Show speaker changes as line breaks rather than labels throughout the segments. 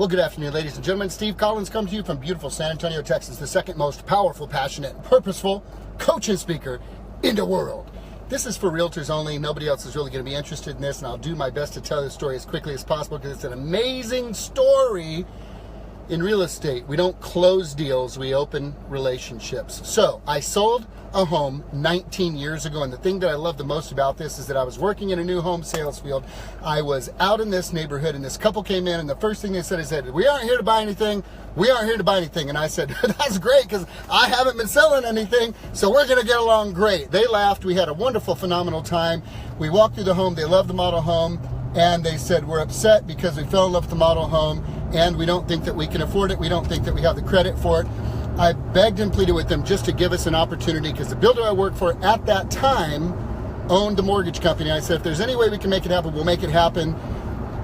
Well, good afternoon, ladies and gentlemen. Steve Collins comes to you from beautiful San Antonio, Texas, the second most powerful, passionate, and purposeful coach and speaker in the world. This is for realtors only. Nobody else is really going to be interested in this, and I'll do my best to tell this story as quickly as possible because it's an amazing story. In real estate, we don't close deals, we open relationships. So I sold a home 19 years ago, and the thing that I love the most about this is that I was working in a new home sales field. I was out in this neighborhood, and this couple came in, and the first thing they said is, we aren't here to buy anything. We aren't here to buy anything. And I said, that's great, because I haven't been selling anything, so we're going to get along great. They laughed. We had a wonderful, phenomenal time. We walked through the home. They loved the model home, and they said, we're upset because we fell in love with the model home, and we don't think that we can afford it. We don't think that we have the credit for it. I begged and pleaded with them just to give us an opportunity because the builder I worked for at that time owned the mortgage company. I said, if there's any way we can make it happen, we'll make it happen.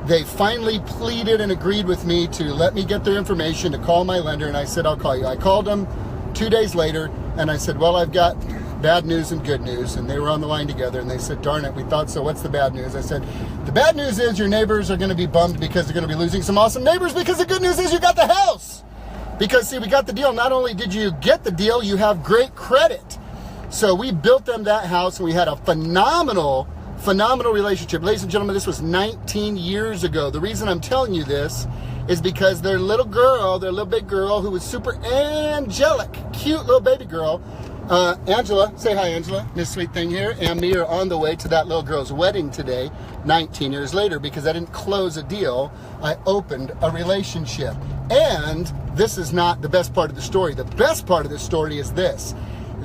They finally pleaded and agreed with me to let me get their information to call my lender, and I said, I'll call you. I called them 2 days later, and I said, well, I've got bad news and good news, and they were on the line together, and they said, darn it, we thought so. What's the bad news? I said, the bad news is your neighbors are going to be bummed because they're going to be losing some awesome neighbors, because the good news is you got the house. Because, see, we got the deal. Not only did you get the deal, you have great credit. So we built them that house, and we had a phenomenal relationship. Ladies and gentlemen, this was 19 years ago. The reason I'm telling you this is because their little big girl, who was super angelic, cute little baby girl, Angela, say hi, Angela, Miss Sweet Thing here, and me are on the way to that little girl's wedding today, 19 years later, because I didn't close a deal, I opened a relationship. And this is not the best part of the story. The best part of the story is this.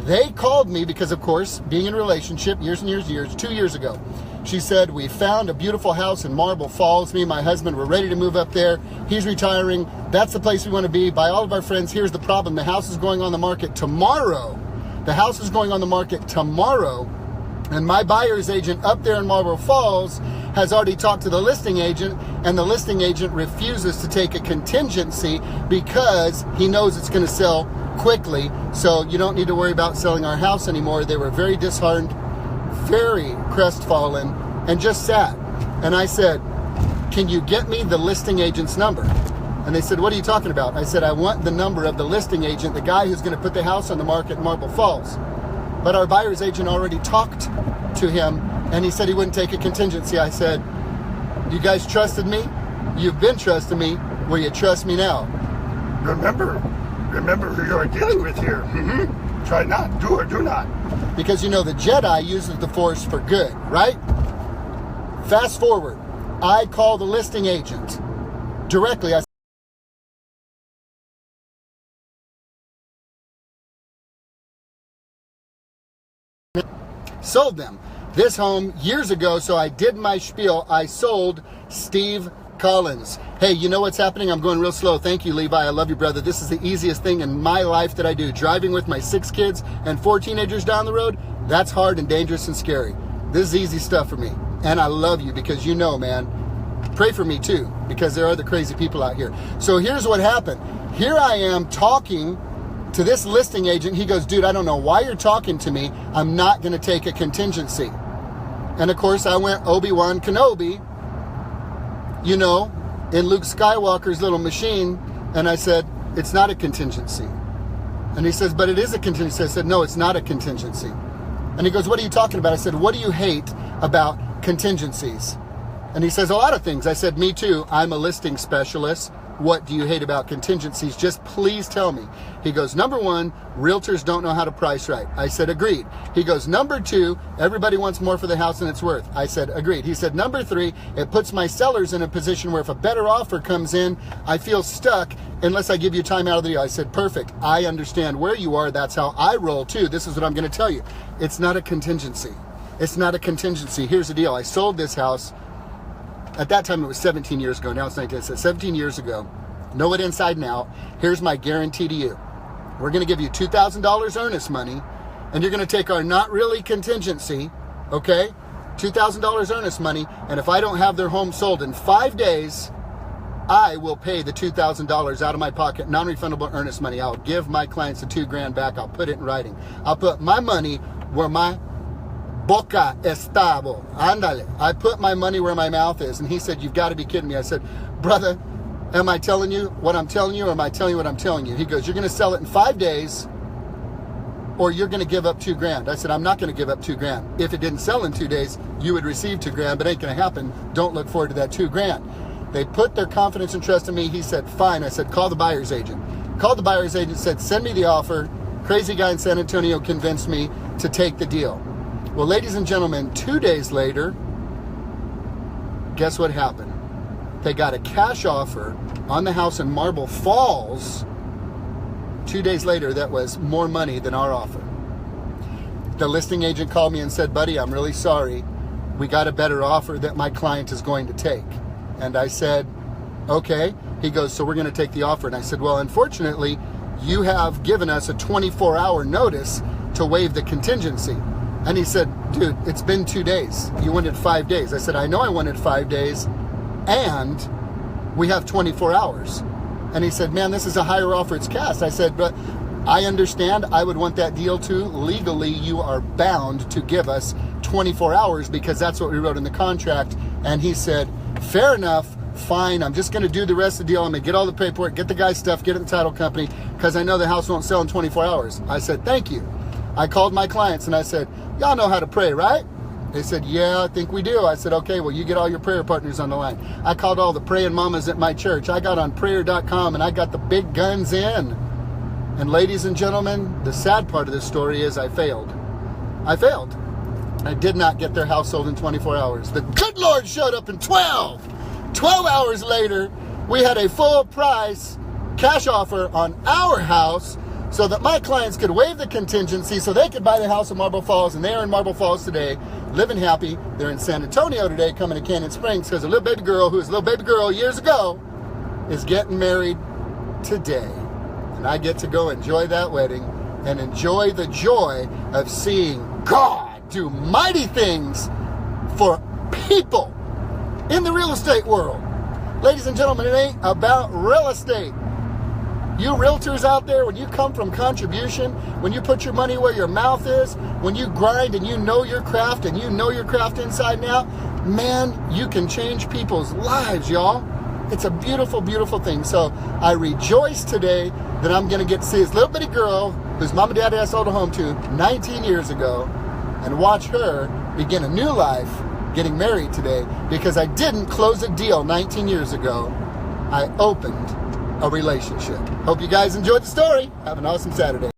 They called me because, of course, being in a relationship years and years, 2 years ago, she said, we found a beautiful house in Marble Falls. Me and my husband were ready to move up there. He's retiring. That's the place we want to be. By all of our friends, here's the problem. The house is going on the market tomorrow. The house is going on the market tomorrow, and my buyer's agent up there in Marble Falls has already talked to the listing agent, and the listing agent refuses to take a contingency because he knows it's going to sell quickly, so you don't need to worry about selling our house anymore. They were very disheartened, very crestfallen, and just sat. And I said, can you get me the listing agent's number? And they said, what are you talking about? I said, I want the number of the listing agent, the guy who's going to put the house on the market in Marble Falls. But our buyer's agent already talked to him, and he said he wouldn't take a contingency. I said, you guys trusted me? You've been trusting me. Will you trust me now?
Remember who you're dealing with here. Mm-hmm. Try not, do or do not.
Because, you know, the Jedi uses the Force for good, right? Fast forward. I call the listing agent directly. I sold them this home years ago, so I did my spiel. I sold Steve Collins. Hey, you know what's happening? I'm going real slow. Thank you, Levi. I love you, brother. This is the easiest thing in my life that I do. Driving with my 6 kids and 4 teenagers down the road, that's hard and dangerous and scary. This is easy stuff for me. And I love you because you know, man, pray for me too, because there are other crazy people out here. So here's what happened. Here I am talking to this listing agent. He goes, dude, I don't know why you're talking to me. I'm not going to take a contingency. And of course, I went Obi-Wan Kenobi, you know, in Luke Skywalker's little machine. And I said, it's not a contingency. And he says, but it is a contingency. I said, no, it's not a contingency. And he goes, what are you talking about? I said, what do you hate about contingencies? And he says, a lot of things. I said, me too. I'm a listing specialist. What do you hate about contingencies? Just please tell me. He goes, number 1, realtors don't know how to price right. I said, agreed. He goes, number 2, everybody wants more for the house than it's worth. I said, agreed. He said, number 3, it puts my sellers in a position where if a better offer comes in, I feel stuck unless I give you time out of the deal. I said, perfect. I understand where you are. That's how I roll too. This is what I'm going to tell you. It's not a contingency. It's not a contingency. Here's the deal. I sold this house. At that time, it was 17 years ago. Now it's 19. So 17 years ago. Know it inside and out. Here's my guarantee to you. We're going to give you $2,000 earnest money, and you're going to take our not really contingency, okay? $2,000 earnest money, and if I don't have their home sold in 5 days, I will pay the $2,000 out of my pocket, non-refundable earnest money. I'll give my clients the $2,000 back. I'll put it in writing. I'll put my money where my boca estaba. Ándale. I put my money where my mouth is. And he said, you've got to be kidding me. I said, brother, am I telling you what I'm telling you, or am I telling you what I'm telling you? He goes, you're going to sell it in 5 days, or you're going to give up $2,000. I said, I'm not going to give up $2,000. If it didn't sell in 2 days, you would receive $2,000, but it ain't going to happen. Don't look forward to that $2,000. They put their confidence and trust in me. He said, fine. I said, call the buyer's agent. Called the buyer's agent, said, send me the offer. Crazy guy in San Antonio convinced me to take the deal. Well, ladies and gentlemen, 2 days later, guess what happened? They got a cash offer on the house in Marble Falls. 2 days later, that was more money than our offer. The listing agent called me and said, buddy, I'm really sorry. We got a better offer that my client is going to take. And I said, okay. He goes, so we're going to take the offer. And I said, well, unfortunately, you have given us a 24-hour notice to waive the contingency. And he said, dude, it's been 2 days. You wanted 5 days. I said, I know I wanted 5 days, and we have 24 hours. And he said, man, this is a higher offer. It's cash. I said, but I understand. I would want that deal too. Legally, you are bound to give us 24 hours because that's what we wrote in the contract. And he said, fair enough. Fine. I'm just going to do the rest of the deal. I'm going to get all the paperwork, get the guy's stuff, get it in the title company because I know the house won't sell in 24 hours. I said, thank you. I called my clients and I said, y'all know how to pray, right? They said, yeah, I think we do. I said, okay, well, you get all your prayer partners on the line. I called all the praying mamas at my church. I got on prayer.com and I got the big guns in. And ladies and gentlemen, the sad part of this story is I failed. I failed. I did not get their house sold in 24 hours. The good Lord showed up in 12. 12 hours later, we had a full price cash offer on our house so that my clients could waive the contingency so they could buy the house in Marble Falls, and they are in Marble Falls today, living happy. They're in San Antonio today, coming to Canyon Springs because a little baby girl who was a little baby girl years ago is getting married today. And I get to go enjoy that wedding and enjoy the joy of seeing God do mighty things for people in the real estate world. Ladies and gentlemen, it ain't about real estate. You realtors out there, when you come from contribution, when you put your money where your mouth is, when you grind and you know your craft and you know your craft inside and out, man, you can change people's lives, y'all. It's a beautiful, beautiful thing. So I rejoice today that I'm going to get to see this little bitty girl whose mom and dad had sold a home to 19 years ago and watch her begin a new life getting married today because I didn't close a deal 19 years ago. I opened a relationship. Hope you guys enjoyed the story. Have an awesome Saturday.